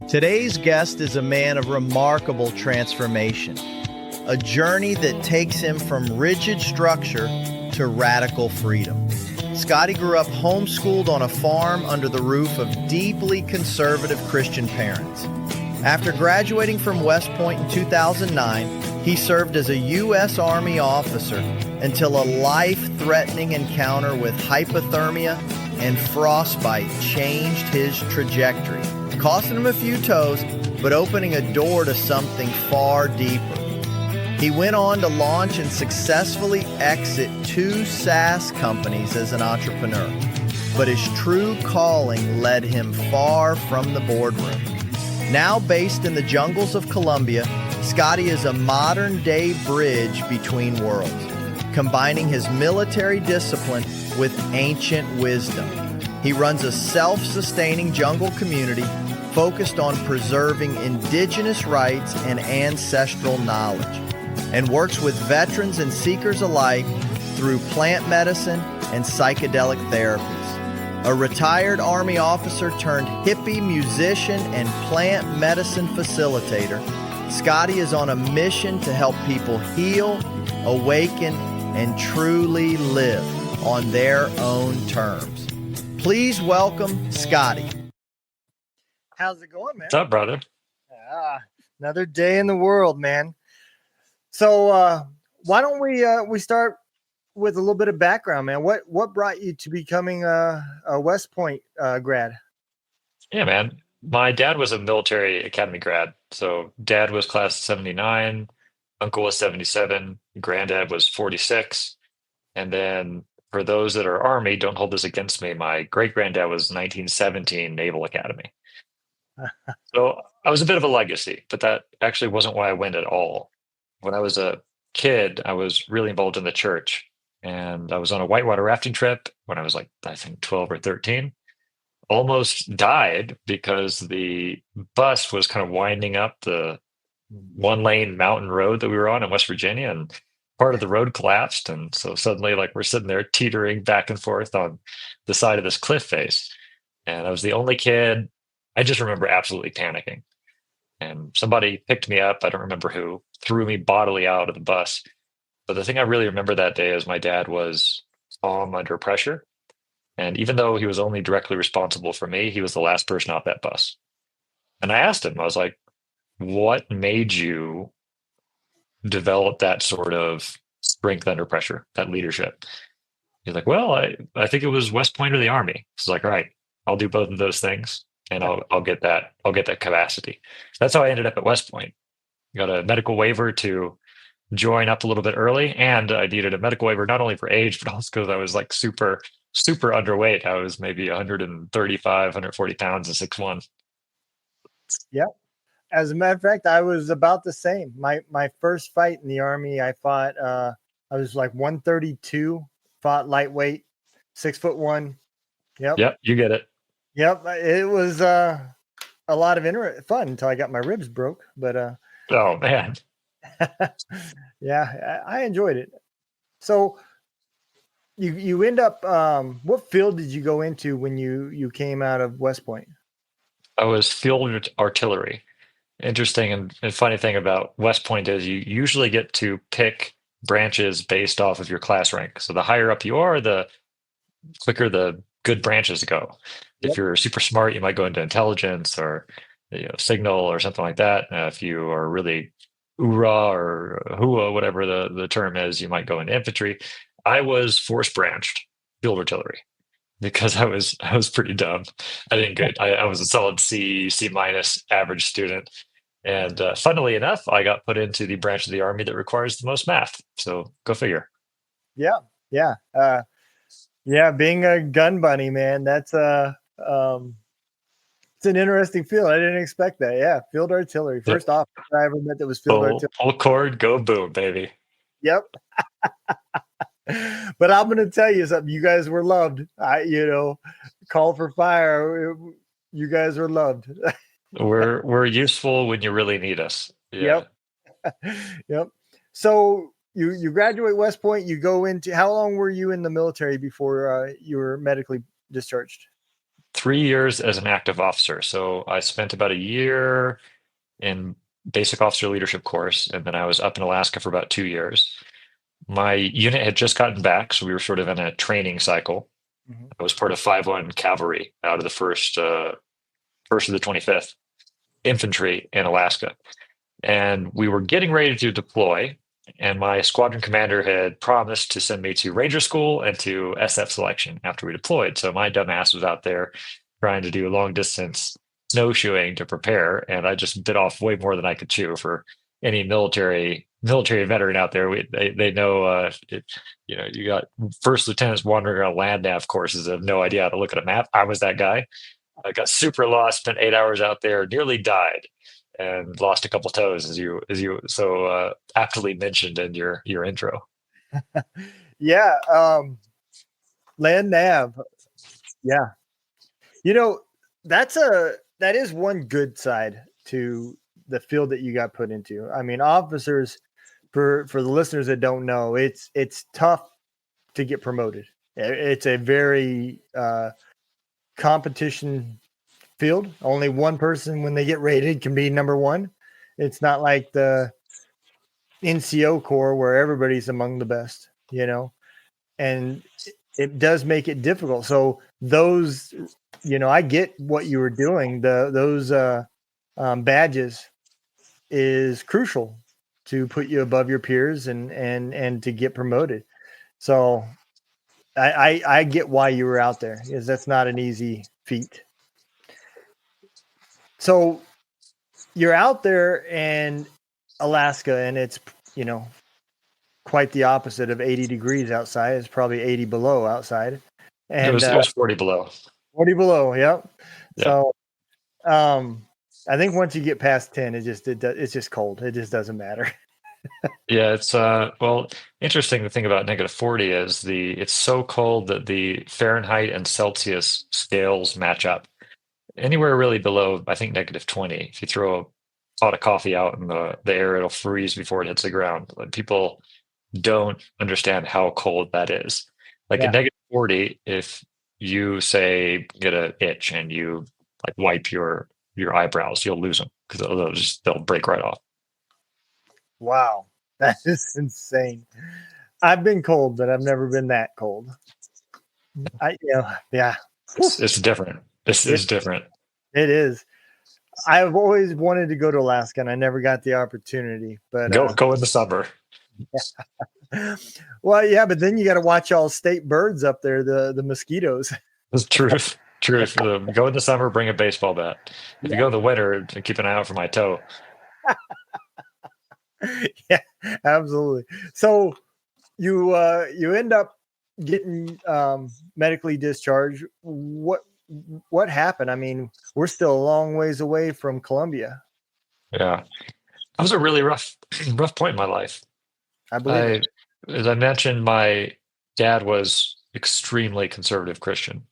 Today's guest is a man of remarkable transformation, a journey that takes him from rigid structure to radical freedom. Scotty grew up homeschooled on a farm under the roof of deeply conservative Christian parents. After graduating from West Point in 2009, he served as a U.S. Army officer until a life-threatening encounter with hypothermia and frostbite changed his trajectory, costing him a few toes, but opening a door to something far deeper. He went on to launch and successfully exit 2 SaaS companies as an entrepreneur, but his true calling led him far from the boardroom. Now based in the jungles of Colombia, Scotty is a modern-day bridge between worlds, combining his military discipline with ancient wisdom. He runs a self-sustaining jungle community focused on preserving indigenous rights and ancestral knowledge, and works with veterans and seekers alike through plant medicine and psychedelic therapies. A retired Army officer turned hippie musician and plant medicine facilitator, Scotty is on a mission to help people heal, awaken, and truly live on their own terms. Please welcome Scotty. How's it going, man? What's up, brother? Another day in the world, man. So why don't we start with a little bit of background, man? What brought you to becoming a West Point grad? Yeah, man. My dad was a military academy grad. So dad was class of 79, uncle was 77, granddad was 46. And then for those that are Army, don't hold this against me, my great granddad was 1917 Naval Academy. So I was a bit of a legacy, but that actually wasn't why I went at all. When I was a kid, I was really involved in the church, and I was on a whitewater rafting trip when I was like, I think 12 or 13. Almost died because the bus was kind of winding up the 1-lane mountain road that we were on in West Virginia, and part of the road collapsed. And so suddenly, like, we're sitting there teetering back and forth on the side of this cliff face. And I was the only kid. I just remember absolutely panicking. And somebody picked me up, I don't remember who, threw me bodily out of the bus. But the thing I really remember that day is my dad was calm under pressure. And even though he was only directly responsible for me, he was the last person off that bus. And I asked him, I was like, what made you develop that sort of strength under pressure, that leadership? He's like, well, I think it was West Point or the Army. I was like, all right, I'll do both of those things, and I'll get that capacity. That's how I ended up at West Point. Got a medical waiver to join up a little bit early, and I needed a medical waiver not only for age, but also because I was like super underweight. I was maybe 135, 140 pounds and 6'1". Yep. As a matter of fact, I was about the same. My first fight in the Army, I fought. I was like 132. Fought lightweight, 6'1". Yep, you get it. Yep. It was a lot of fun until I got my ribs broke. But Oh man. yeah, I enjoyed it. So you end up. What field did you go into when you came out of West Point? I was field artillery. Interesting and funny thing about West Point is you usually get to pick branches based off of your class rank. So the higher up you are, the quicker the good branches go. Yep. If you're super smart, you might go into intelligence or signal or something like that. If you are really hoorah or hua, whatever the term is, you might go into infantry. I was force branched field artillery because I was pretty dumb. I didn't get. I was a solid C minus average student. And funnily enough, I got put into the branch of the Army that requires the most math. So go figure. Yeah. Being a gun bunny, man, that's it's an interesting field. I didn't expect that. Yeah, field artillery. First off, I ever met that was field artillery. Full cord, go boom, baby. Yep. But I'm going to tell you something. You guys were loved. Call for fire. You guys were loved. We're useful when you really need us. Yeah. Yep. So you graduate West Point. You go into, how long were you in the military before you were medically discharged? 3 years as an active officer. So I spent about a year in basic officer leadership course, and then I was up in Alaska for about 2 years. My unit had just gotten back, so we were sort of in a training cycle. Mhm. I was part of 5-1 Cavalry out of the first of the 25th Infantry in Alaska. And we were getting ready to deploy, and my squadron commander had promised to send me to Ranger School and to SF selection after we deployed. So my dumbass was out there trying to do long distance snowshoeing to prepare, and I just bit off way more than I could chew. For any military veteran out there, they know you got first lieutenants wandering around land nav courses and have no idea how to look at a map. I was that guy. I got super lost, spent 8 hours out there, nearly died, and lost a couple toes, as you so aptly mentioned in your intro. Yeah. Land nav. Yeah. You know, that is one good side to the field that you got put into. I mean, officers, for the listeners that don't know, it's tough to get promoted. It's a very competition field. Only one person, when they get rated, can be number one. It's not like the NCO Corps where everybody's among the best, and it does make it difficult. So those, I get what you were doing. Those badges is crucial to put you above your peers and to get promoted. So I get why you were out there, because that's not an easy feat. So you're out there in Alaska, and it's, quite the opposite of 80 degrees outside. It's probably 80 below outside. And It was 40 below. 40 below. Yep. Yeah. So, I think once you get past 10, it's just cold. It just doesn't matter. Yeah, it's interesting to think about -40 is it's so cold that the Fahrenheit and Celsius scales match up. Anywhere really below, I think, -20. If you throw a pot of coffee out in the air, it'll freeze before it hits the ground. Like, people don't understand how cold that is. Like Yeah. at -40, if you say get an itch and you like wipe your eyebrows, you'll lose them because they'll break right off. Wow. That is insane. I've been cold, but I've never been that cold. Yeah. It's different. This is different. It is. I've always wanted to go to Alaska, and I never got the opportunity. But Go in the summer. well, yeah, but then you got to watch all state birds up there, the mosquitoes. It's truth. Truth. Go in the summer, bring a baseball bat. If you go in the winter, keep an eye out for my toe. Yeah, absolutely. So you end up getting medically discharged. What happened? I mean, we're still a long ways away from Colombia. Yeah, that was a really rough point in my life. I believe it. As I mentioned, my dad was extremely conservative Christian,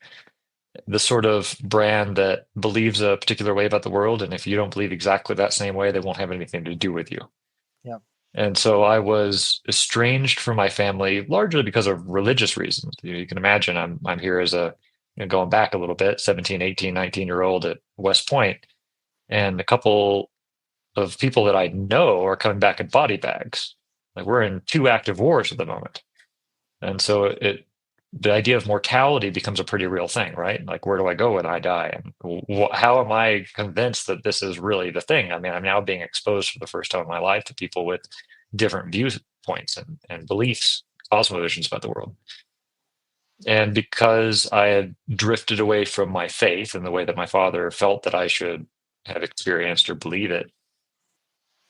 the sort of brand that believes a particular way about the world, and if you don't believe exactly that same way, they won't have anything to do with you. Yeah. And so I was estranged from my family largely because of religious reasons. You can imagine I'm here as going back a little bit, 17, 18, 19-year-old at West Point, and a couple of people that I know are coming back in body bags. Like, we're in 2 active wars at the moment. And so the idea of mortality becomes a pretty real thing, right? Like, where do I go when I die? And how am I convinced that this is really the thing? I mean, I'm now being exposed for the first time in my life to people with different viewpoints and beliefs, cosmovisions about the world. And because I had drifted away from my faith in the way that my father felt that I should have experienced or believe it,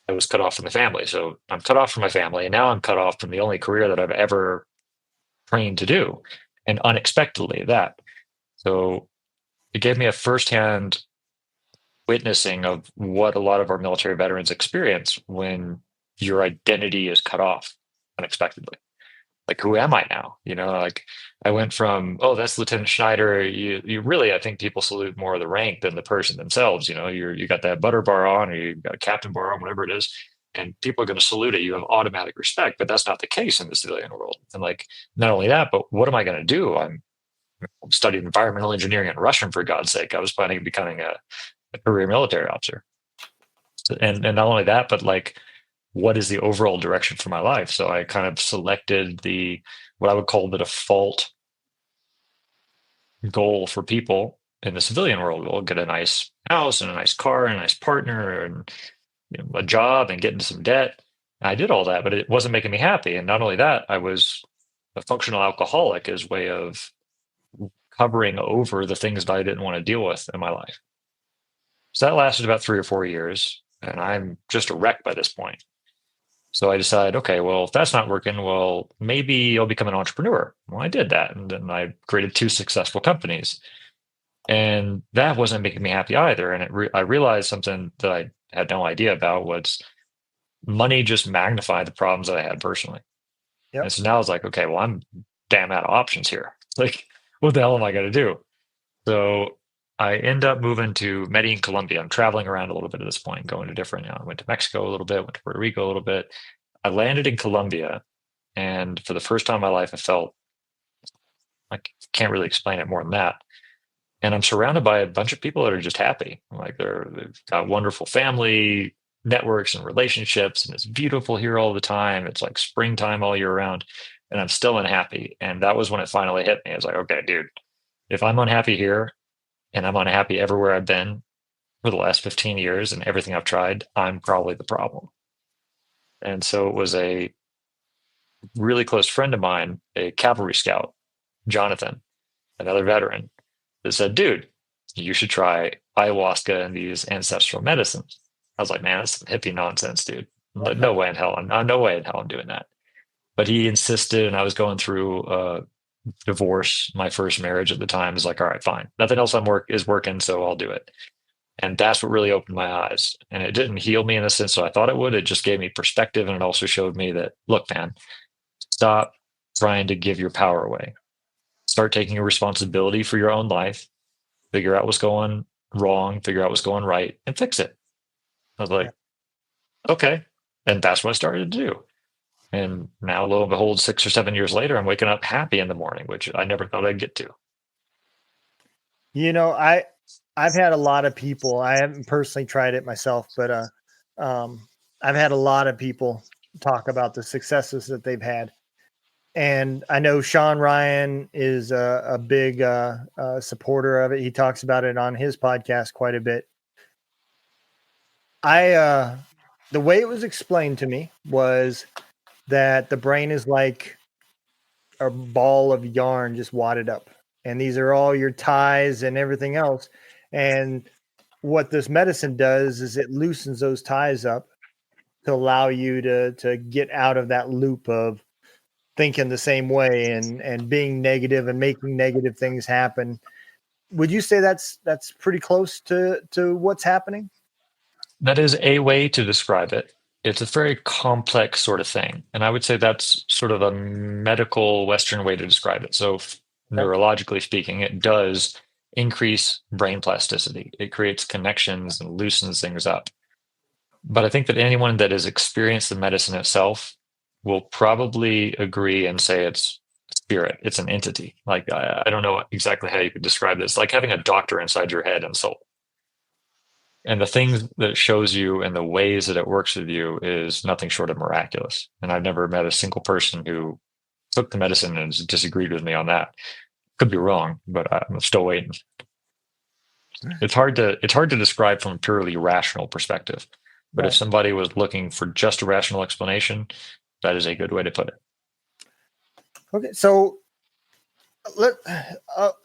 I was cut off from the family. So I'm cut off from my family, and now I'm cut off from the only career that I've ever trained to do, and unexpectedly that. So it gave me a firsthand witnessing of what a lot of our military veterans experience when your identity is cut off unexpectedly. Like, who am I now? Like, I went from, oh, that's Lieutenant Schneider. You really, I think people salute more of the rank than the person themselves. You got that butter bar on, or you got a captain bar on, whatever it is, and people are going to salute it. You have automatic respect, but that's not the case in the civilian world. And like, not only that, but what am I going to do? I'm studied environmental engineering and Russian, for God's sake. I was planning on becoming a career military officer. And not only that, but like, what is the overall direction for my life? So I kind of selected what I would call the default goal for people in the civilian world. We'll get a nice house and a nice car and a nice partner and a job and get into some debt. And I did all that, but it wasn't making me happy. And not only that, I was a functional alcoholic as way of covering over the things that I didn't want to deal with in my life. So that lasted about 3 or 4 years, and I'm just a wreck by this point. So I decided, okay, well, if that's not working, well, maybe I'll become an entrepreneur. Well, I did that, and then I created 2 successful companies, and that wasn't making me happy either. And I realized something that I had no idea about was money just magnified the problems that I had personally. Yep. And so now I was like, okay, well, I'm damn out of options here. Like, what the hell am I going to do? So I end up moving to Medellin, Colombia. I'm traveling around a little bit at this point, going to different, I went to Mexico a little bit, went to Puerto Rico a little bit. I landed in Colombia, and for the first time in my life, I felt, I can't really explain it more than that. And I'm surrounded by a bunch of people that are just happy. Like they've got wonderful family networks and relationships, and it's beautiful here all the time. It's like springtime all year round, and I'm still unhappy. And that was when it finally hit me. I was like, okay, dude, if I'm unhappy here and I'm unhappy everywhere I've been for the last 15 years and everything I've tried, I'm probably the problem. And so it was a really close friend of mine, a cavalry scout, Jonathan, another veteran, that said, dude, you should try ayahuasca and these ancestral medicines. I was like, man, that's some hippie nonsense, dude. No way in hell. No way in hell I'm doing that. But he insisted, and I was going through divorce. My first marriage at the time is like, all right, fine. Nothing else is working, so I'll do it. And that's what really opened my eyes. And it didn't heal me in the sense that I thought it would. It just gave me perspective, and it also showed me that, look, man, stop trying to give your power away. Start taking responsibility for your own life. Figure out what's going wrong, figure out what's going right, and fix it. I was like, okay. And that's what I started to do. And now, lo and behold, 6 or 7 years later, I'm waking up happy in the morning, which I never thought I'd get to. I've had a lot of people, I haven't personally tried it myself, but I've had a lot of people talk about the successes that they've had. And I know Sean Ryan is a big supporter of it. He talks about it on his podcast quite a bit. The way it was explained to me was that the brain is like a ball of yarn just wadded up. And these are all your ties and everything else. And what this medicine does is it loosens those ties up to allow you to get out of that loop of thinking the same way and being negative and making negative things happen. Would you say that's pretty close to what's happening? That is a way to describe it. It's a very complex sort of thing. And I would say that's sort of a medical Western way to describe it. So neurologically speaking, it does increase brain plasticity. It creates connections and loosens things up. But I think that anyone that has experienced the medicine itself will probably agree and say it's spirit. It's an entity. Like, I don't know exactly how you could describe this. Like having a doctor inside your head and soul. And the things that it shows you and the ways that it works with you is nothing short of miraculous. And I've never met a single person who took the medicine and has disagreed with me on that. Could be wrong, but I'm still waiting. It's hard to describe from a purely rational perspective. But if somebody was looking for just a rational explanation, that is a good way to put it. Okay, so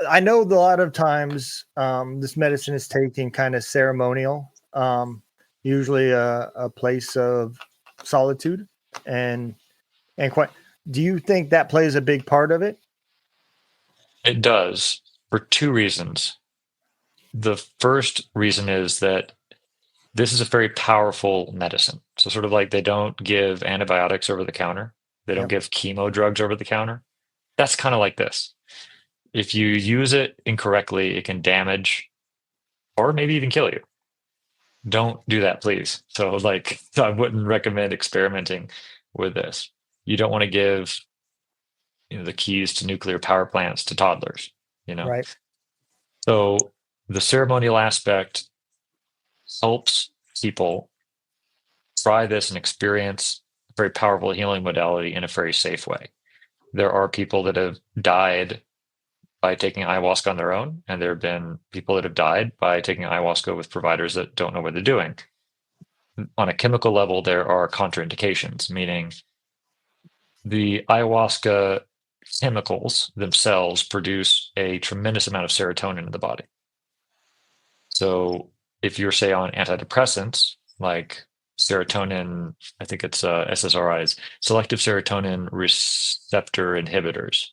I know a lot of times this medicine is taken kind of ceremonial, usually a place of solitude, and quite. Do you think that plays a big part of it? It does, for 2 reasons. The first reason is that this is a very powerful medicine. So sort of like they don't give antibiotics over the counter. They don't give chemo drugs over the counter. That's kind of like this. If you use it incorrectly, it can damage or maybe even kill you. Don't do that, please. So I wouldn't recommend experimenting with this. You don't want to give the keys to nuclear power plants to toddlers. you know? Right. So the ceremonial aspect helps people try this and experience a very powerful healing modality in a very safe way. There are people that have died by taking ayahuasca on their own, and there have been people that have died by taking ayahuasca with providers that don't know what they're doing. On a chemical level, there are contraindications, meaning the ayahuasca chemicals themselves produce a tremendous amount of serotonin in the body. So if you're, say, on antidepressants like serotonin, I think it's SSRIs, selective serotonin receptor inhibitors,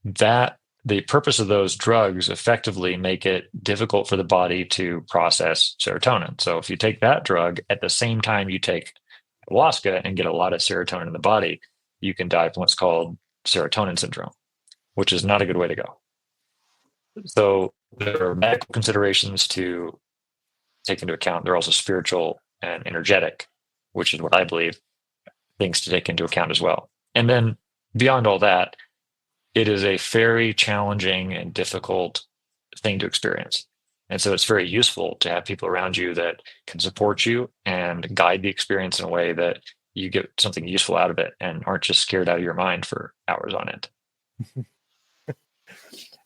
that the purpose of those drugs effectively make it difficult for the body to process serotonin. So if you take that drug at the same time you take ayahuasca and get a lot of serotonin in the body, you can die from what's called serotonin syndrome, which is not a good way to go. So there are medical considerations to take into account. There are also spiritual and energetic, which is what I believe, things to take into account as well. And then beyond all that, it is a very challenging and difficult thing to experience. And so it's very useful to have people around you that can support you and guide the experience in a way that you get something useful out of it and aren't just scared out of your mind for hours on end.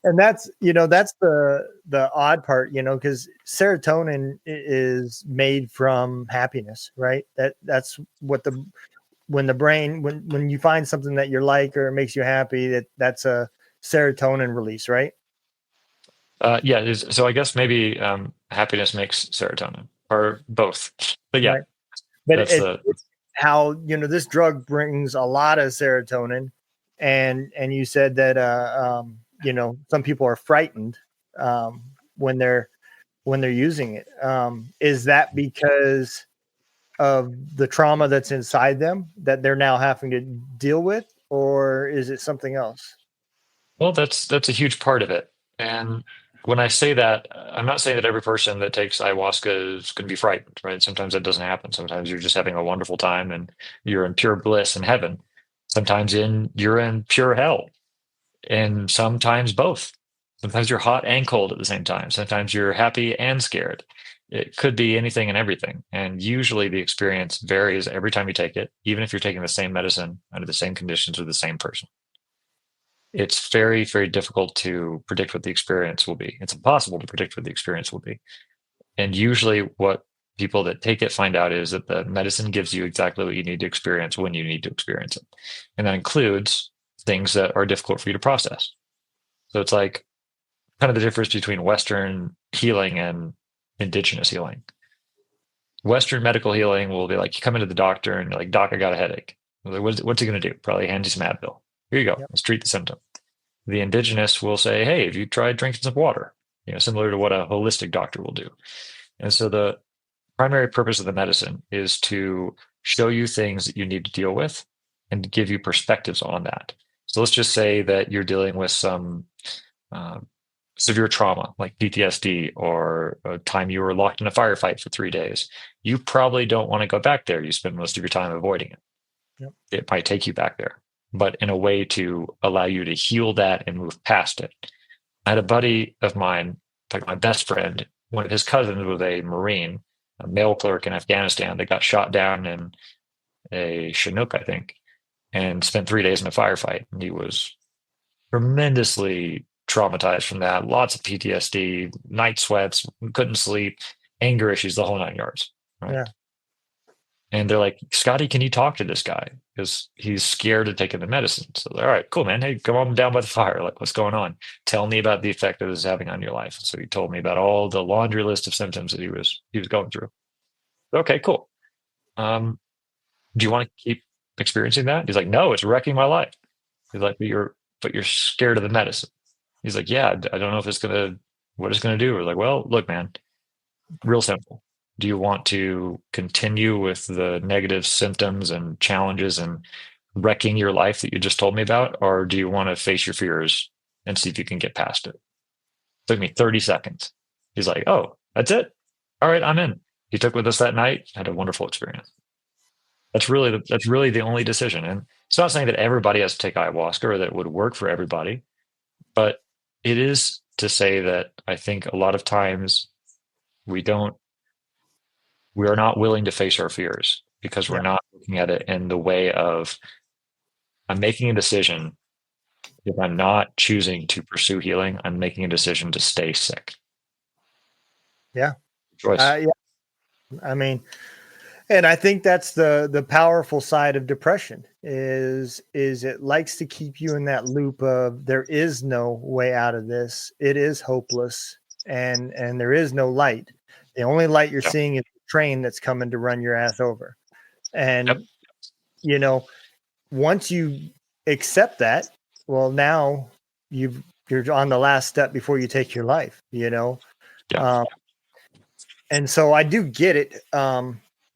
And that's, that's the odd part, because serotonin is made from happiness, right? That's what when the brain, when you find something that you like or it makes you happy, that's a serotonin release, right? Yeah. So I guess maybe happiness makes serotonin, or both. But yeah, Right. But that's it's how, this drug brings a lot of serotonin, and you said that some people are frightened when they're using it. Is that because of the trauma that's inside them that they're now having to deal with, or is it something else? Well, that's a huge part of it. And when I say that, I'm not saying that every person that takes ayahuasca is going to be frightened, right? Sometimes that doesn't happen. Sometimes you're just having a wonderful time and you're in pure bliss in heaven. Sometimes you're in pure hell, and sometimes both. Sometimes you're hot and cold at the same time. Sometimes you're happy and scared. It could be anything and everything. And usually the experience varies every time you take it, even if you're taking the same medicine under the same conditions with the same person. It's very, very difficult to predict what the experience will be. It's impossible to predict what the experience will be. And usually, what people that take it find out is that the medicine gives you exactly what you need to experience when you need to experience it. And that includes things that are difficult for you to process. So it's like kind of the difference between Western healing and indigenous healing. Western medical healing will be like, you come into the doctor and you're like, Doc, I got a headache. Like, what's he going to do? Probably hand you some Advil. Here you go. Yep. Let's treat the symptom. The indigenous will say, hey, have you tried drinking some water? Similar to what a holistic doctor will do. And so the primary purpose of the medicine is to show you things that you need to deal with and to give you perspectives on that. So let's just say that you're dealing with some severe trauma like PTSD, or a time you were locked in a firefight for 3 days. You probably don't want to go back there. You spend most of your time avoiding it. Yep. It might take you back there, but in a way to allow you to heal that and move past it. I had a buddy of mine, in fact, my best friend, one of his cousins was a Marine, a mail clerk in Afghanistan that got shot down in a Chinook, I think, and spent 3 days in a firefight. And he was tremendously traumatized from that. Lots of PTSD, night sweats, couldn't sleep, anger issues, the whole 9 yards. Right. Yeah. And they're like, Scotty, can you talk to this guy? Because he's scared of taking the medicine. So they're, all right, cool, man. Hey, come on down by the fire. Like, what's going on? Tell me about the effect that this is having on your life. So he told me about all the laundry list of symptoms that he was going through. Okay, cool. Do you want to keep experiencing that? He's like, no, it's wrecking my life. He's like, but you're scared of the medicine. He's like, yeah, I don't know if what it's gonna do. We're like, well, look, man, real simple. Do you want to continue with the negative symptoms and challenges and wrecking your life that you just told me about? Or do you want to face your fears and see if you can get past it? It took me 30 seconds. He's like, oh, that's it? All right, I'm in. He took with us that night, had a wonderful experience. That's really the only decision. And it's not saying that everybody has to take ayahuasca or that it would work for everybody, but it is to say that I think a lot of times we don't, we are not willing to face our fears because we're Yeah. not looking at it in the way of, I'm making a decision. If I'm not choosing to pursue healing, I'm making a decision to stay sick. Yeah. Choice. Yeah. I mean, and I think that's the powerful side of depression is it likes to keep you in that loop of there is no way out of this. It is hopeless and there is no light. The only light you're Yeah. seeing is the train that's coming to run your ass over. Yep. And you know, once you accept that, well now you're on the last step before you take your life, you know. Yeah. Um, and so I do get it.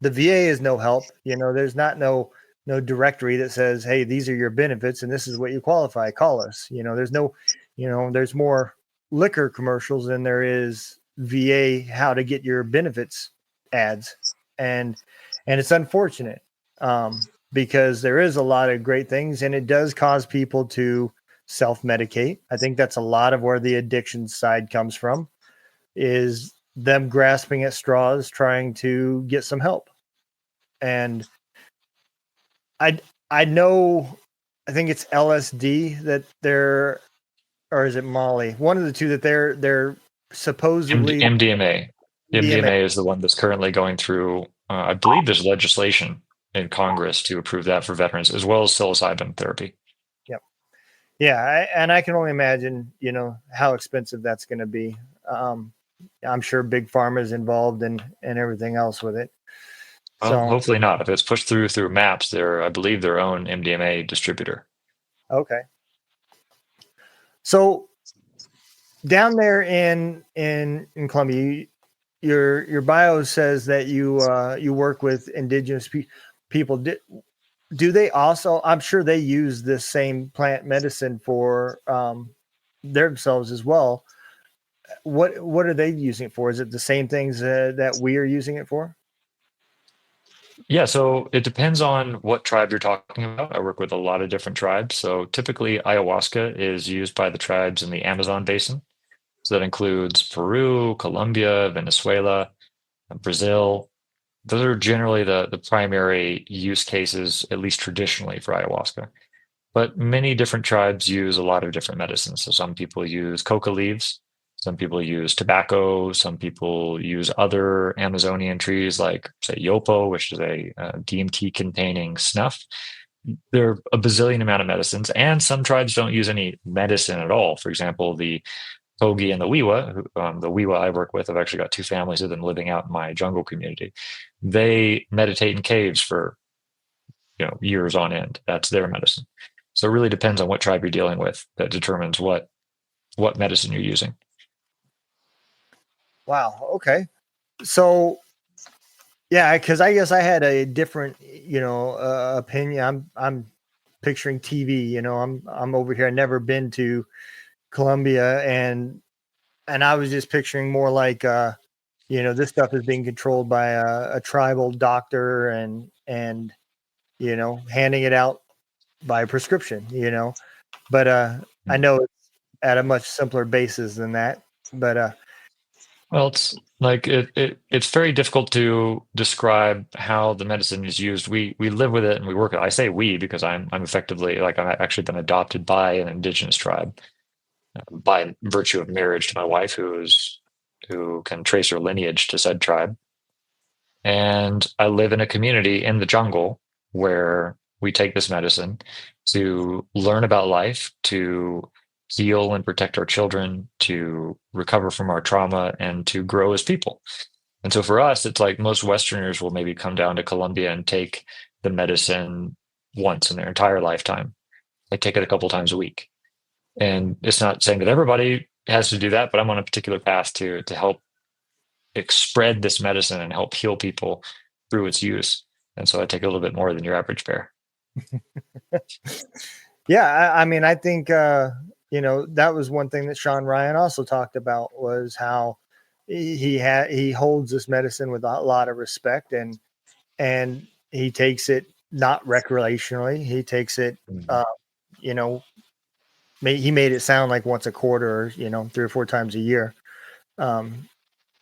The VA is no help. You know, there's not no directory that says, "Hey, these are your benefits and this is what you qualify. Call us." You know, there's no, you know, there's more liquor commercials than there is VA how to get your benefits ads, and it's unfortunate because there is a lot of great things, and it does cause people to self-medicate. I think that's a lot of where the addiction side comes from is them grasping at straws trying to get some help. And I I know I think it's LSD that they're or is it Molly? One of the two that they're supposedly MDMA. DMA. MDMA is the one that's currently going through, I believe there's legislation in Congress to approve that for veterans, as well as psilocybin therapy. Yep. Yeah, and I can only imagine, you know, how expensive that's going to be. Um, I'm sure big pharma is involved and everything else with it. Well, So hopefully not. If it's pushed through MAPS, they're, I believe, their own MDMA distributor. okay. So down there in Colombia, your bio says that you work with indigenous people. Do they also? I'm sure they use this same plant medicine for themselves as well. What are they using it for? Is it the same things that we are using it for? Yeah, so it depends on what tribe you're talking about. I work with a lot of different tribes. So typically, ayahuasca is used by the tribes in the Amazon basin. So that includes Peru, Colombia, Venezuela, Brazil. Those are generally the primary use cases, at least traditionally, for ayahuasca. But many different tribes use a lot of different medicines. So some people use coca leaves, some people use tobacco, some people use other Amazonian trees like, say, yopo, which is a DMT containing snuff. There are a bazillion amount of medicines, and some tribes don't use any medicine at all. For example, the Kogi and the Wiwa, the Wiwa I work with, I've actually got two families of them living out in my jungle community. They meditate in caves for years on end. That's their medicine. So it really depends on what tribe you're dealing with that determines what medicine you're using. Wow. Okay. So yeah, because I guess I had a different, you know, opinion. I'm picturing TV. You know, I'm over here. I've never been to Colombia, and I was just picturing more like, you know, this stuff is being controlled by a tribal doctor and you know, handing it out by prescription. You know, but I know it's at a much simpler basis than that. But Well, it's like it's very difficult to describe how the medicine is used. We live with it and we work it. I say we because I'm effectively, like, I've actually been adopted by an indigenous tribe by virtue of marriage to my wife, who can trace her lineage to said tribe. And I live in a community in the jungle where we take this medicine to learn about life, to heal and protect our children, to recover from our trauma, and to grow as people. And so for us, it's like most Westerners will maybe come down to Colombia and take the medicine once in their entire lifetime. They take it a couple times a week. And it's not saying that everybody has to do that, but I'm on a particular path to help spread this medicine and help heal people through its use. And so I take a little bit more than your average bear. yeah, I mean, I think you know, that was one thing that Sean Ryan also talked about was how he holds this medicine with a lot of respect and he takes it not recreationally. He takes it, Mhm. you know, he made it sound like once a quarter, or 3 or 4 times a year.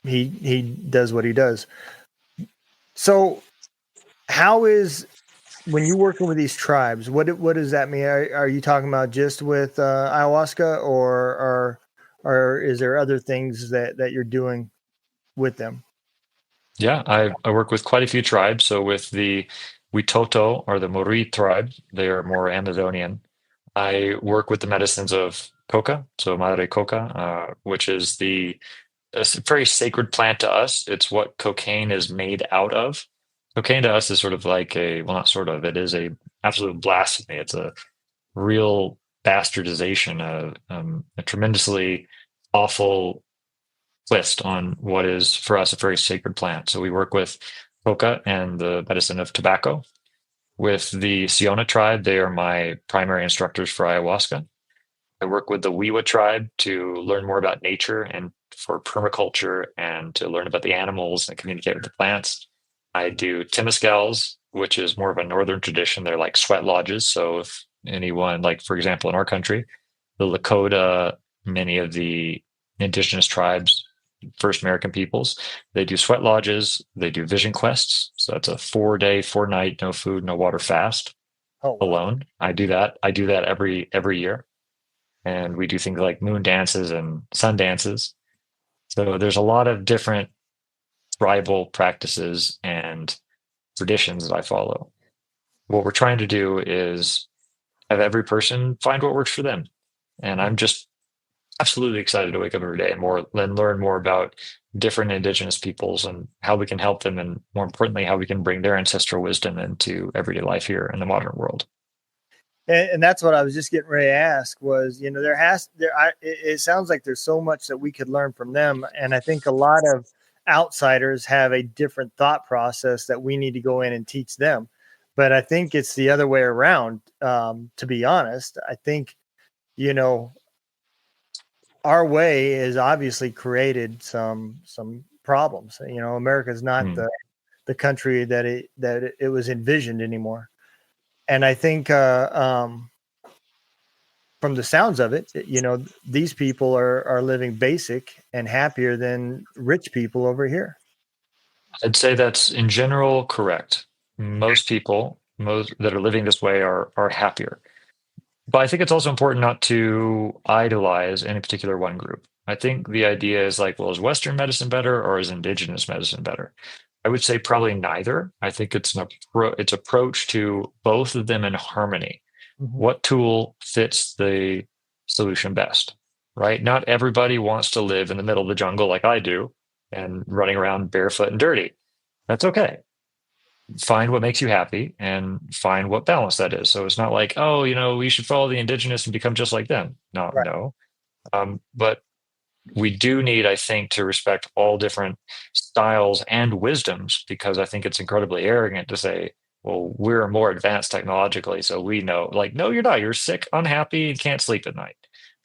He does what he does. So how is, when you're working with these tribes, what does that mean? Are you talking about just with ayahuasca, or is there other things that you're doing with them? Yeah, I work with quite a few tribes. So with the Witoto or the Mori tribe, they are more Amazonian. I work with the medicines of coca, so madre coca, which is it's a very sacred plant to us. It's what cocaine is made out of. Cocaine to us is sort of like well, not sort of, it is a absolute blasphemy. It's a real bastardization, a tremendously awful twist on what is for us a very sacred plant. So we work with coca and the medicine of tobacco. With the Siona tribe, they are my primary instructors for ayahuasca. I work with the Wiwa tribe to learn more about nature and for permaculture and to learn about the animals and communicate with the plants. I do temescals, which is more of a northern tradition. They're like sweat lodges. So if anyone, like for example, in our country, the Lakota, many of the indigenous tribes, first American peoples, they do sweat lodges, they do vision quests. So that's a 4-day, 4-night, no food, no water fast Oh, wow. alone. I do that. I do that every year. And we do things like moon dances and sun dances. So there's a lot of different tribal practices and traditions that I follow. What we're trying to do is have every person find what works for them. And I'm just absolutely excited to wake up every day and learn more about different indigenous peoples and how we can help them, and more importantly, how we can bring their ancestral wisdom into everyday life here in the modern world. And that's what I was just getting ready to ask was, it sounds like there's so much that we could learn from them. And I think a lot of outsiders have a different thought process that we need to go in and teach them. But I think it's the other way around. To be honest, I think, our way has obviously created some problems. America's not the country that it was envisioned anymore. And I think, from the sounds of it, these people are living basic and happier than rich people over here. I'd say that's in general correct. Most people, most that are living this way are happier. But I think it's also important not to idolize any particular one group. I think the idea is like, well, is Western medicine better or is indigenous medicine better? I would say probably neither. I think it's approach to both of them in harmony. Mm-hmm. What tool fits the solution best, right? Not everybody wants to live in the middle of the jungle like I do and running around barefoot and dirty. That's okay. Find what makes you happy and find what balance that is. So it's not like, oh, we should follow the indigenous and become just like them. No, Right. no. But we do need, I think, to respect all different styles and wisdoms, because I think it's incredibly arrogant to say, well, we're more advanced technologically, so we know. Like, no, you're not. You're sick, unhappy, and can't sleep at night.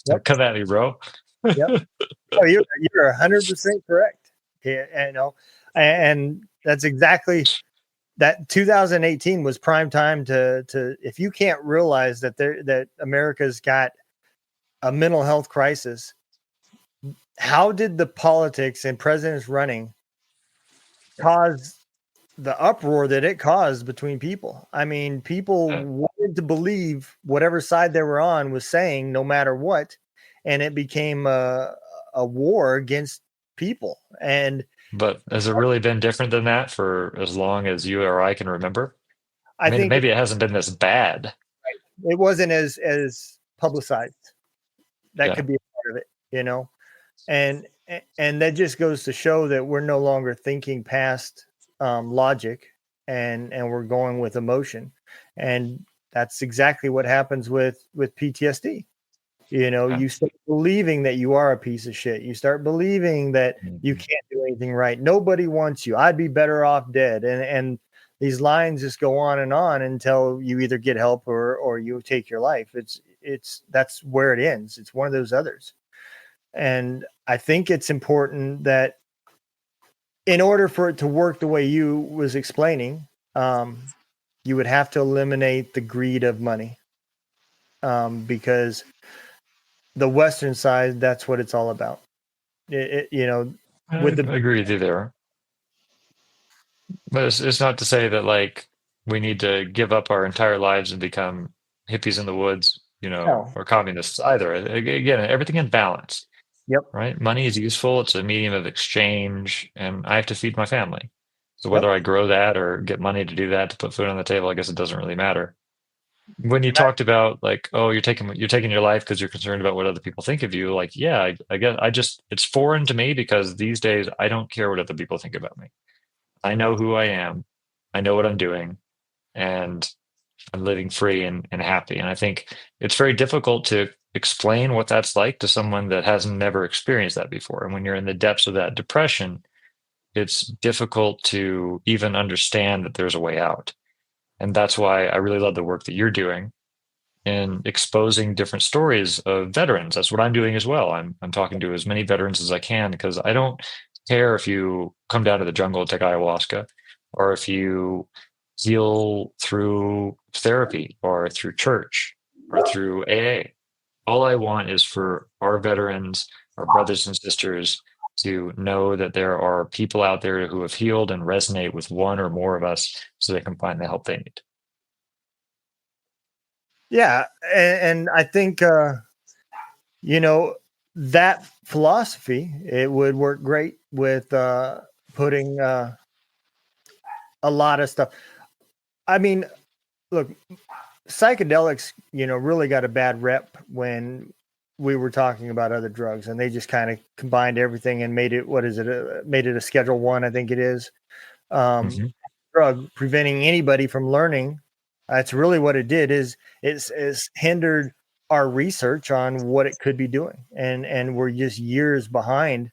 So Yep. come at me, bro. Yep. Oh, you're 100% correct. Yeah, and that's exactly that. 2018 was prime time to if you can't realize that America's got a mental health crisis, how did the politics and presidents running cause the uproar that it caused between people? I mean, people wanted to believe whatever side they were on was saying, no matter what, and it became a war against people. But has it really been different than that for as long as you or I can remember? I think Maybe it hasn't been this bad. it wasn't as publicized. That could be a part of it, and that just goes to show that we're no longer thinking past logic, and we're going with emotion, and that's exactly what happens with PTSD. You start believing that you are a piece of shit. You start believing that you can't do anything right. Nobody wants you. I'd be better off dead. And these lines just go on until you either get help or you take your life. That's where it ends. It's one of those others. And I think it's important that in order for it to work the way you was explaining, you would have to eliminate the greed of money, because the Western side, that's what it's all about. You know, I with the agree with you there. But it's not to say that like we need to give up our entire lives and become hippies in the woods, no. or communists either. Again, everything in balance, Yep. right? Money is useful. It's a medium of exchange, and I have to feed my family. So Yep. whether I grow that or get money to do that to put food on the table, I guess it doesn't really matter. When you Right. talked about like, oh, you're taking your life because you're concerned about what other people think of you, like, yeah, I guess it's foreign to me because these days I don't care what other people think about me. I know who I am. I know what I'm doing, and I'm living free and happy. And I think it's very difficult to explain what that's like to someone that hasn't never experienced that before. And when you're in the depths of that depression, it's difficult to even understand that there's a way out. And that's why I really love the work that you're doing in exposing different stories of veterans. That's what I'm doing as well. I'm talking to as many veterans as I can because I don't care if you come down to the jungle and take ayahuasca, or if you heal through therapy or through church or through AA. All I want is for our veterans, our brothers and sisters, to know that there are people out there who have healed and resonate with one or more of us so they can find the help they need. Yeah. And I think, you know, that philosophy, it would work great with putting a lot of stuff. I mean, look, psychedelics, really got a bad rep when we were talking about other drugs, and they just kind of combined everything and made it, what is it? Made it a Schedule 1, I think it is, Mhm. drug, preventing anybody from learning. That's really what it did. Is hindered our research on what it could be doing, and we're just years behind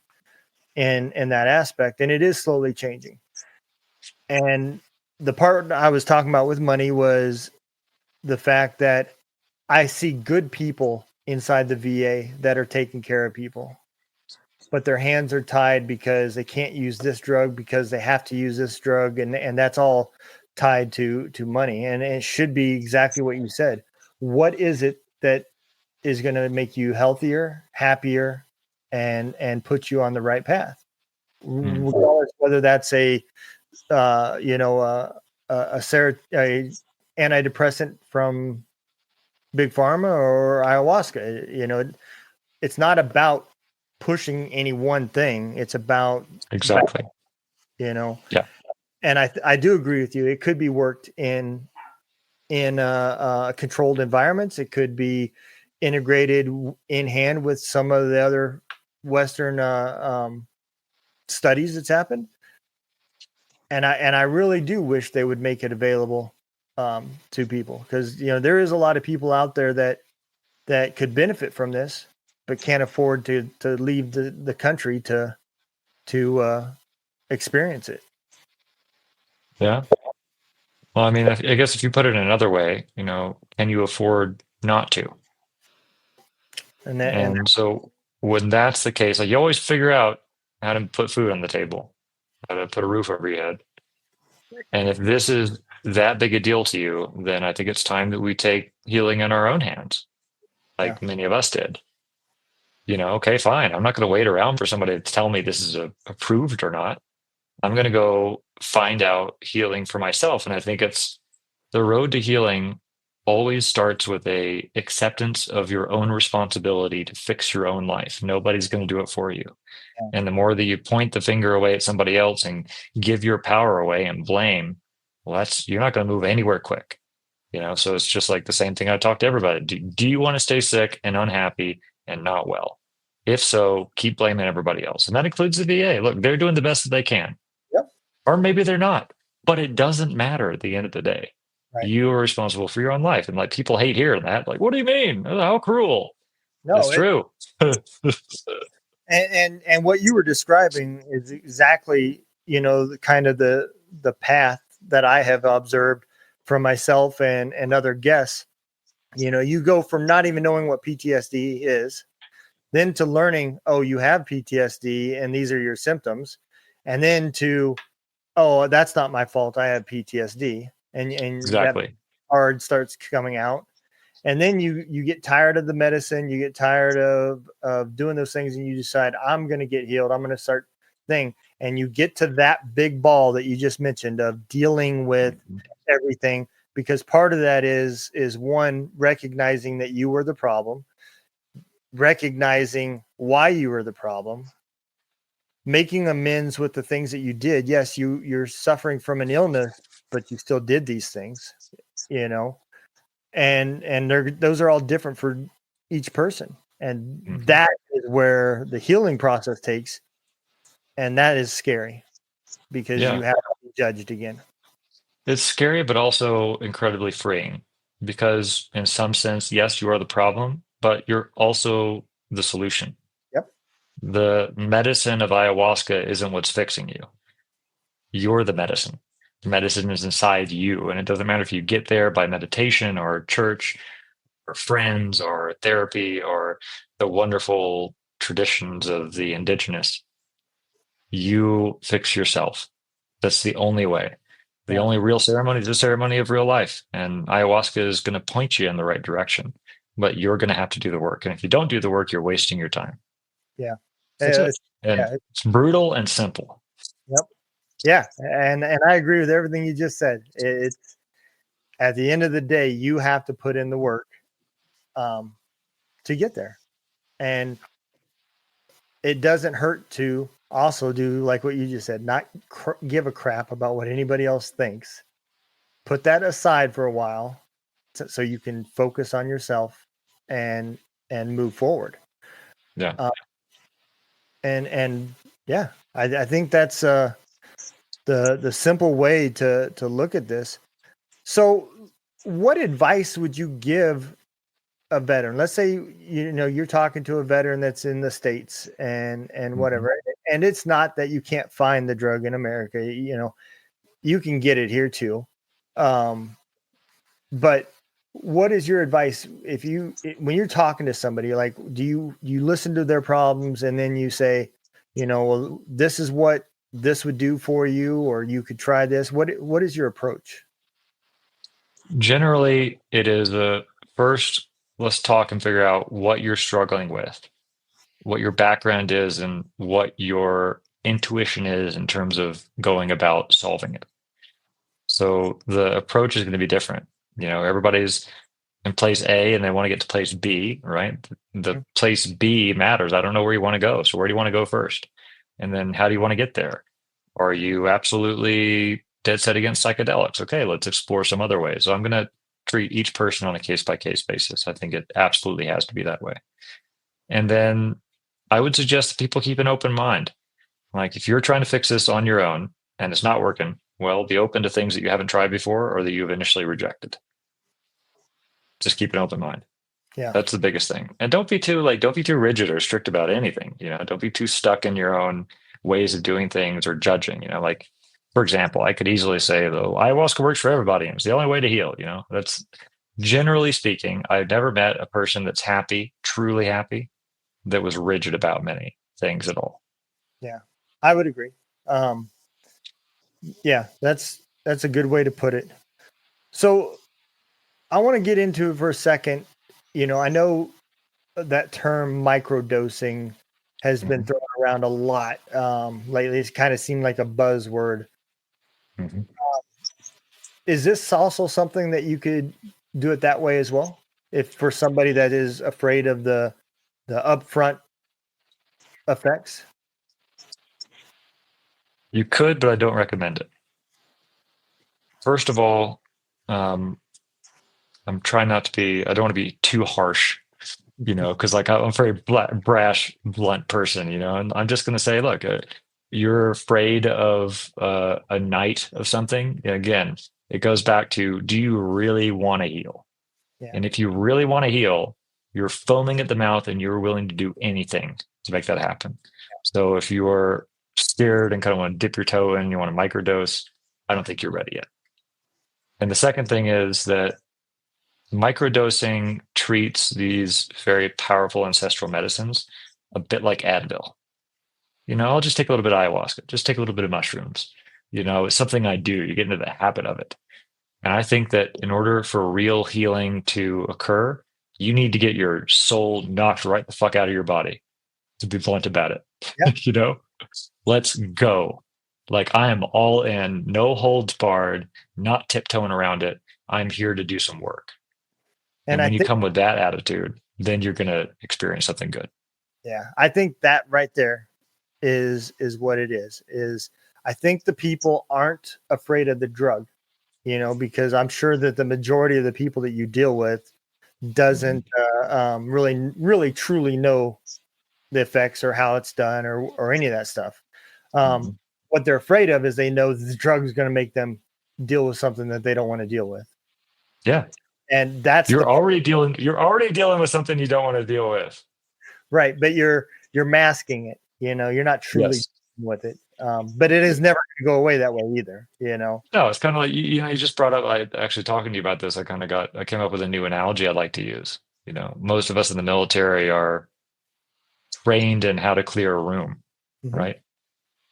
in that aspect, and it is slowly changing. And the part I was talking about with money was the fact that I see good people inside the VA that are taking care of people, but their hands are tied because they can't use this drug because they have to use this drug, and that's all tied to money. And it should be exactly what you said. What is it that is going to make you healthier, happier, and put you on the right path? Mm. Regardless whether that's a a antidepressant from big pharma or ayahuasca. It's not about pushing any one thing. It's about, Exactly. you know, Yeah. and I do agree with you. It could be worked in controlled environments. It could be integrated in hand with some of the other Western studies that's happened. And I really do wish they would make it available to people, because there is a lot of people out there that could benefit from this, but can't afford to leave the country to experience it. Yeah. Well, I mean, I guess if you put it another way, can you afford not to? And And so when that's the case, like you always figure out how to put food on the table, how to put a roof over your head. And if this is that big a deal to you, then I think it's time that we take healing in our own hands, yeah, like many of us did. Okay, fine. I'm not going to wait around for somebody to tell me this is approved or not. I'm going to go find out healing for myself. And I think it's the road to healing always starts with a acceptance of your own responsibility to fix your own life. Nobody's going to do it for you. yeah, And the more that you point the finger away at somebody else and give your power away and blame, well, you're not going to move anywhere quick. So it's just like the same thing I talk to everybody. Do you want to stay sick and unhappy and not well? If so, keep blaming everybody else. And that includes the VA. Look, they're doing the best that they can. yep, Or maybe they're not. But it doesn't matter at the end of the day. right. You are responsible for your own life. And like people hate hearing that. Like, what do you mean? How cruel? It's No, true. and what you were describing is exactly the kind of the path that I have observed from myself and other guests. You go from not even knowing what PTSD is, then to learning, oh, you have PTSD and these are your symptoms, and then to, oh, that's not my fault, I have PTSD, and that Exactly. card starts coming out, And then you get tired of the medicine, you get tired of doing those things, and you decide, I'm going to get healed. I'm going to start thing. And you get to that big ball that you just mentioned of dealing with everything, because part of that is one, recognizing that you were the problem, recognizing why you were the problem, making amends with the things that you did. Yes, you're suffering from an illness, but you still did these things, you know, and those are all different for each person. And that is where the healing process takes. And that is scary because you have to be judged again. It's scary, but also incredibly freeing, because in some sense, yes, you are the problem, but you're also the solution. Yep. The medicine of ayahuasca isn't what's fixing you. You're the medicine. The medicine is inside you. And it doesn't matter if you get there by meditation or church or friends or therapy or the wonderful traditions of the indigenous. You fix yourself. That's the only way. The only real ceremony is the ceremony of real life. And ayahuasca is going to point you in the right direction, but you're going to have to do the work. And if you don't do the work, you're wasting your time. Yeah. It's brutal and simple. Yep. Yeah. And I agree with everything you just said. It's at the end of the day, you have to put in the work to get there. And it doesn't hurt to also do like what you just said, not give a crap about what anybody else thinks. Put that aside for a while so you can focus on yourself and move forward. Yeah. And yeah, I think that's the simple way to look at this. So what advice would you give a veteran? Let's say, you're talking to a veteran that's in the States and whatever. And it's not that you can't find the drug in America, you can get it here too. But what is your advice when you're talking to somebody, like, do you listen to their problems and then you say, well, this is what this would do for you, or you could try this? What is your approach? Generally, it is first, let's talk and figure out what you're struggling with, what your background is, and what your intuition is in terms of going about solving it. So the approach is going to be different. Everybody's in place A and they want to get to place B, right? The place B matters. I don't know where you want to go. So where do you want to go first? And then how do you want to get there? Are you absolutely dead set against psychedelics? Okay, let's explore some other ways. So I'm going to treat each person on a case-by-case basis. I think it absolutely has to be that way. And then I would suggest that people keep an open mind. Like, if you're trying to fix this on your own and it's not working, well, be open to things that you haven't tried before or that you've initially rejected. Just keep an open mind. Yeah. That's the biggest thing. And don't be too rigid or strict about anything. Don't be too stuck in your own ways of doing things or judging. Like, for example, I could easily say, though, ayahuasca works for everybody and it's the only way to heal. That's, generally speaking, I've never met a person that's happy, truly happy, that was rigid about many things at all. Yeah, I would agree. Yeah, that's a good way to put it. So I want to get into it for a second. I know that term microdosing has been thrown around a lot lately. It's kind of seemed like a buzzword. Is this also something that you could do it that way as well? If for somebody that is afraid of the upfront effects? You could, but I don't recommend it. First of all, I'm trying not to be, I don't want to be too harsh, because like I'm a very brash, blunt person, and I'm just going to say, look, you're afraid of a night of something. Again, it goes back to, do you really want to heal? Yeah. And if you really want to heal, you're foaming at the mouth and you're willing to do anything to make that happen. So if you're scared and kind of want to dip your toe in, you want to microdose, I don't think you're ready yet. And the second thing is that microdosing treats these very powerful ancestral medicines a bit like Advil. I'll just take a little bit of ayahuasca, just take a little bit of mushrooms. It's something I do. You get into the habit of it. And I think that in order for real healing to occur, you need to get your soul knocked right the fuck out of your body, to be blunt about it. Yep. You know, let's go. Like, I am all in, no holds barred, not tiptoeing around it. I'm here to do some work. And And I when you think, come with that attitude, then you're going to experience something good. yeah, I think that right there is what it is I think the people aren't afraid of the drug, because I'm sure that the majority of the people that you deal with doesn't really truly know the effects or how it's done or any of that stuff. Mhm. What they're afraid of is they know the drug is going to make them deal with something that they don't want to deal with. Yeah. And that's You're already dealing with something you don't want to deal with. right. But you're masking it, you're not truly Yes. dealing with it. But it is never going to go away that way either, No, it's kind of like, you just brought up, I actually talking to you about this, I came up with a new analogy I like to use. Most of us in the military are trained in how to clear a room, Mhm. right?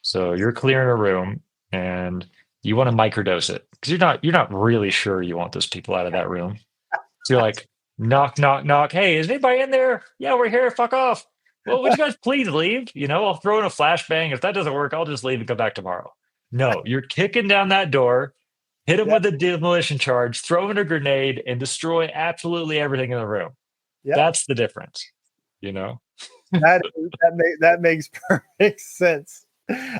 So you're clearing a room and you want to microdose it because you're not really sure you want those people out of that room. So you're like, knock, knock, knock. Hey, is anybody in there? Yeah, we're here. Fuck off. Well, would you guys please leave? I'll throw in a flashbang. If that doesn't work, I'll just leave and come back tomorrow. No, you're kicking down that door, hit them Yep. with a demolition charge, throw in a grenade, and destroy absolutely everything in the room. Yep. That's the difference, you know? That makes perfect sense.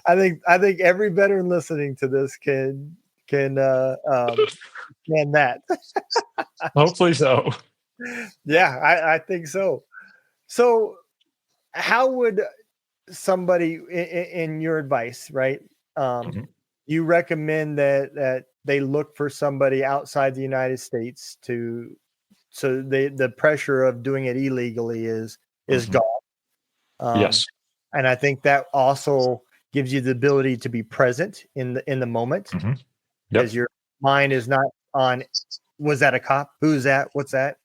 I think every veteran listening to this can that. Hopefully so. Yeah, I think so. So, how would somebody, in your advice, right? Mhm. You recommend that they look for somebody outside the United States so the pressure of doing it illegally is Mhm. gone. Yes. And I think that also gives you the ability to be present in the moment, Mhm. Yep. because your mind is not on, was that a cop? Who's that? What's that?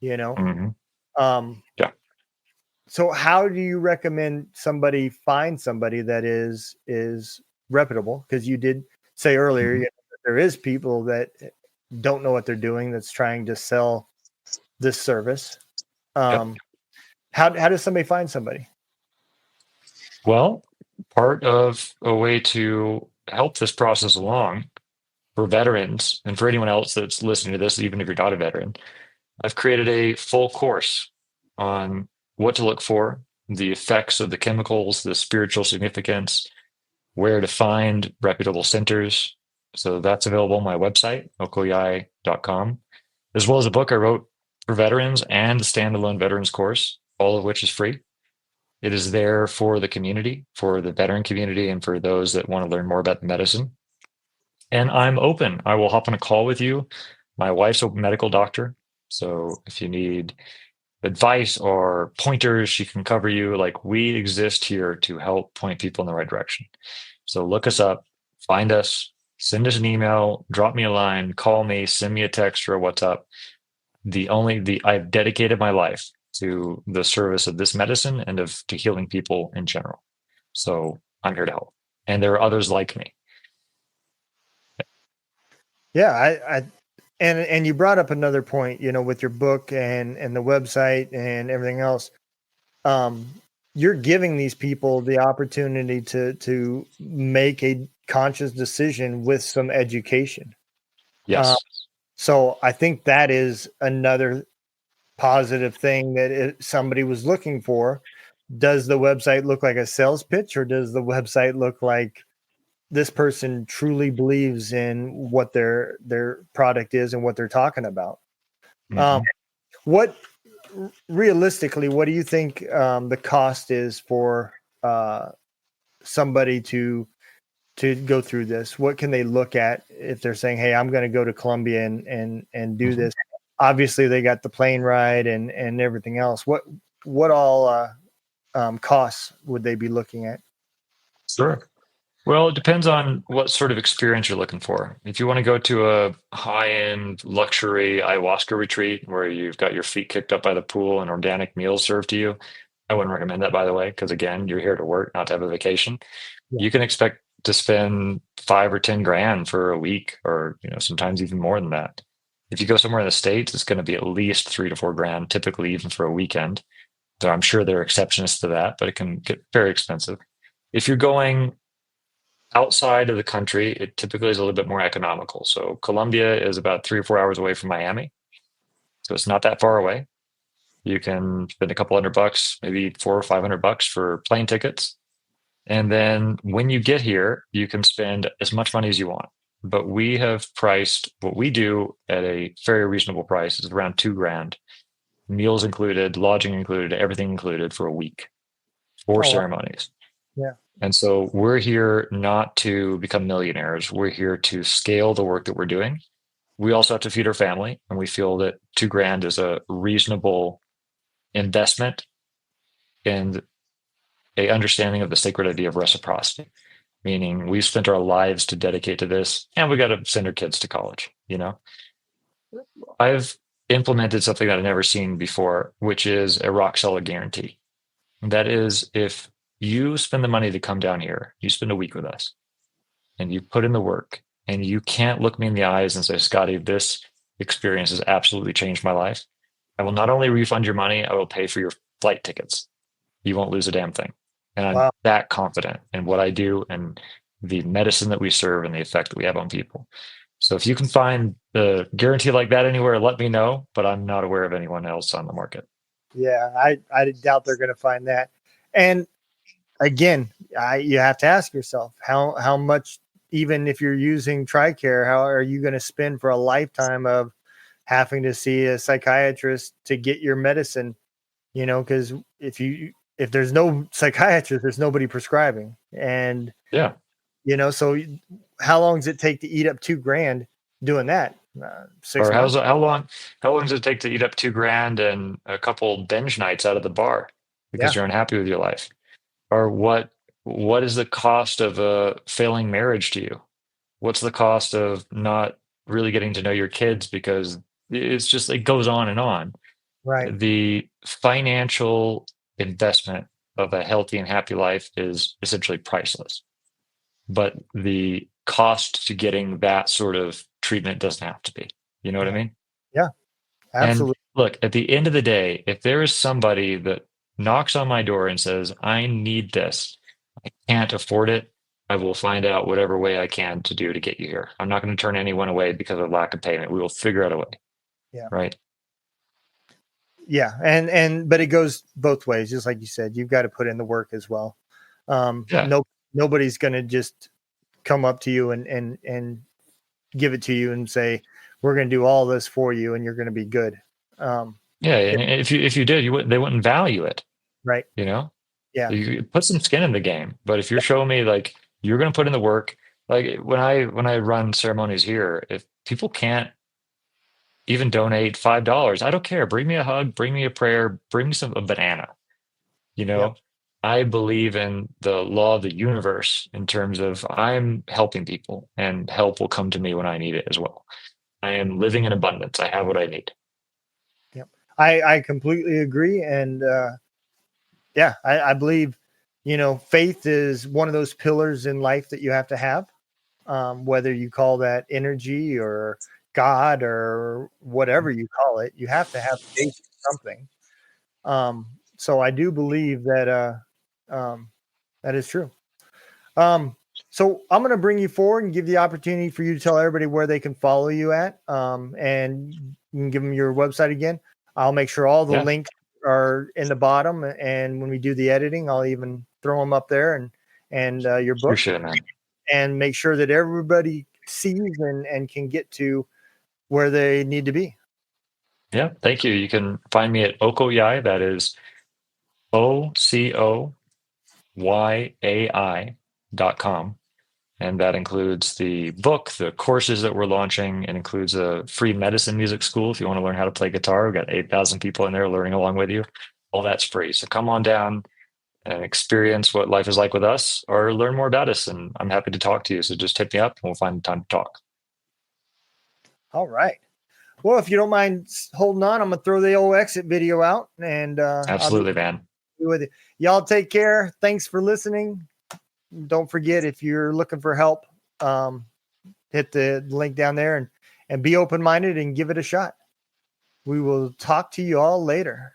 You know? Mhm. Um, Yeah. so how do you recommend somebody find somebody that is reputable? Because you did say earlier, Mhm. that there is people that don't know what they're doing, that's trying to sell this service. Yep. How does somebody find somebody? Well, part of a way to help this process along for veterans and for anyone else that's listening to this, even if you're not a veteran, I've created a full course on what to look for, the effects of the chemicals, the spiritual significance, where to find reputable centers. So that's available on my website, okoyai.com, as well as a book I wrote for veterans and a standalone veterans course, all of which is free. It is there for the community, for the veteran community, and for those that want to learn more about the medicine. And I'm open. I will hop on a call with you. My wife's a medical doctor. So if you need advice or pointers, she can cover you. Like, we exist here to help point people in the right direction. So look us up, find us, send us an email, drop me a line, call me, send me a text or a WhatsApp. I've dedicated my life to the service of this medicine and to healing people in general. So I'm here to help. And there are others like me. Yeah, and you brought up another point, with your book and the website and everything else. Um, you're giving these people the opportunity to make a conscious decision with some education. Yes. So I think that is another positive thing that somebody was looking for. Does the website look like a sales pitch, or does the website look like this person truly believes in what their product is and what they're talking about? Mhm. What realistically, what do you think the cost is for somebody to go through this? What can they look at if they're saying, "Hey, I'm going to go to Colombia and do Mhm. this"? Obviously, they got the plane ride and everything else. What all costs would they be looking at? Sure. Well, it depends on what sort of experience you're looking for. If you want to go to a high-end luxury ayahuasca retreat where you've got your feet kicked up by the pool and organic meals served to you, I wouldn't recommend that, by the way, because again, you're here to work, not to have a vacation. Yeah. You can expect to spend 5 or 10 grand for a week, or sometimes even more than that. If you go somewhere in the States, it's going to be at least 3 to 4 grand, typically even for a weekend. So I'm sure there are exceptions to that, but it can get very expensive. If you're going outside of the country, it typically is a little bit more economical. So Colombia is about 3 or 4 hours away from Miami. So it's not that far away. You can spend a couple $100, maybe $400 or $500 for plane tickets. And then when you get here, you can spend as much money as you want. But we have priced what we do at a very reasonable price. It's around 2 grand, meals included, lodging included, everything included for a week, 4 ceremonies. Yeah. And so we're here not to become millionaires. We're here to scale the work that we're doing. We also have to feed our family, and we feel that 2 grand is a reasonable investment in a understanding of the sacred idea of reciprocity, meaning we've spent our lives to dedicate to this, and we got to send our kids to college. I've implemented something that I've never seen before, which is a rock solid guarantee. That is, if you spend the money to come down here, you spend a week with us, and you put in the work, and you can't look me in the eyes and say, Scotty, this experience has absolutely changed my life, I will not only refund your money, I will pay for your flight tickets. You won't lose a damn thing. And I'm that confident in what I do and the medicine that we serve and the effect that we have on people. So if you can find the guarantee like that anywhere, let me know, but I'm not aware of anyone else on the market. Yeah, I doubt they're going to find that. And again, you have to ask yourself how much, even if you're using TRICARE, how are you going to spend for a lifetime of having to see a psychiatrist to get your medicine? Because if there's no psychiatrist, there's nobody prescribing. And so how long does it take to eat up 2 grand doing that? 6 or months? how long does it take to eat up 2 grand and a couple binge nights out of the bar because you're unhappy with your life? Or what is the cost of a failing marriage to you? What's the cost of not really getting to know your kids? Because it's just, it goes on and on. Right. The financial investment of a healthy and happy life is essentially priceless. But the cost to getting that sort of treatment doesn't have to be. You know what I mean? Yeah, absolutely. And look, at the end of the day, if there is somebody that knocks on my door and says, I need this, I can't afford it, I will find out whatever way I can to do to get you here. I'm not going to turn anyone away because of lack of payment. We will figure out a way. Yeah. Right. Yeah. But it goes both ways. Just like you said, you've got to put in the work as well. Nobody's going to just come up to you and give it to you and say, we're going to do all this for you and you're going to be good. And if you did, they wouldn't value it. Right. Yeah. You put some skin in the game. But if you're showing me like you're going to put in the work, like when I run ceremonies here, if people can't even donate $5, I don't care. Bring me a hug, bring me a prayer, bring me a banana. I believe in the law of the universe in terms of I'm helping people, and help will come to me when I need it as well. I am living in abundance. I have what I need. Yep. I completely agree. And I believe, faith is one of those pillars in life that you have to have, whether you call that energy or God or whatever you call it, you have to have faith in something. So I do believe that that is true. So I'm going to bring you forward and give the opportunity for you to tell everybody where they can follow you at, and you can give them your website again. I'll make sure all the links are in the bottom, and when we do the editing, I'll even throw them up there and your book. Appreciate it, man. And make sure that everybody sees and can get to where they need to be. Yeah, thank you. You can find me at Okoyai. That is OCOYAI.com. And that includes the book, the courses that we're launching. It includes a free medicine music school. If you want to learn how to play guitar, we've got 8,000 people in there learning along with you. All that's free. So come on down and experience what life is like with us, or learn more about us. And I'm happy to talk to you. So just hit me up and we'll find time to talk. All right. Well, if you don't mind holding on, I'm going to throw the old exit video out. And absolutely, man. With you. Y'all take care. Thanks for listening. don't forget, if you're looking for help, hit the link down there and be open-minded and give it a shot. We will talk to you all later.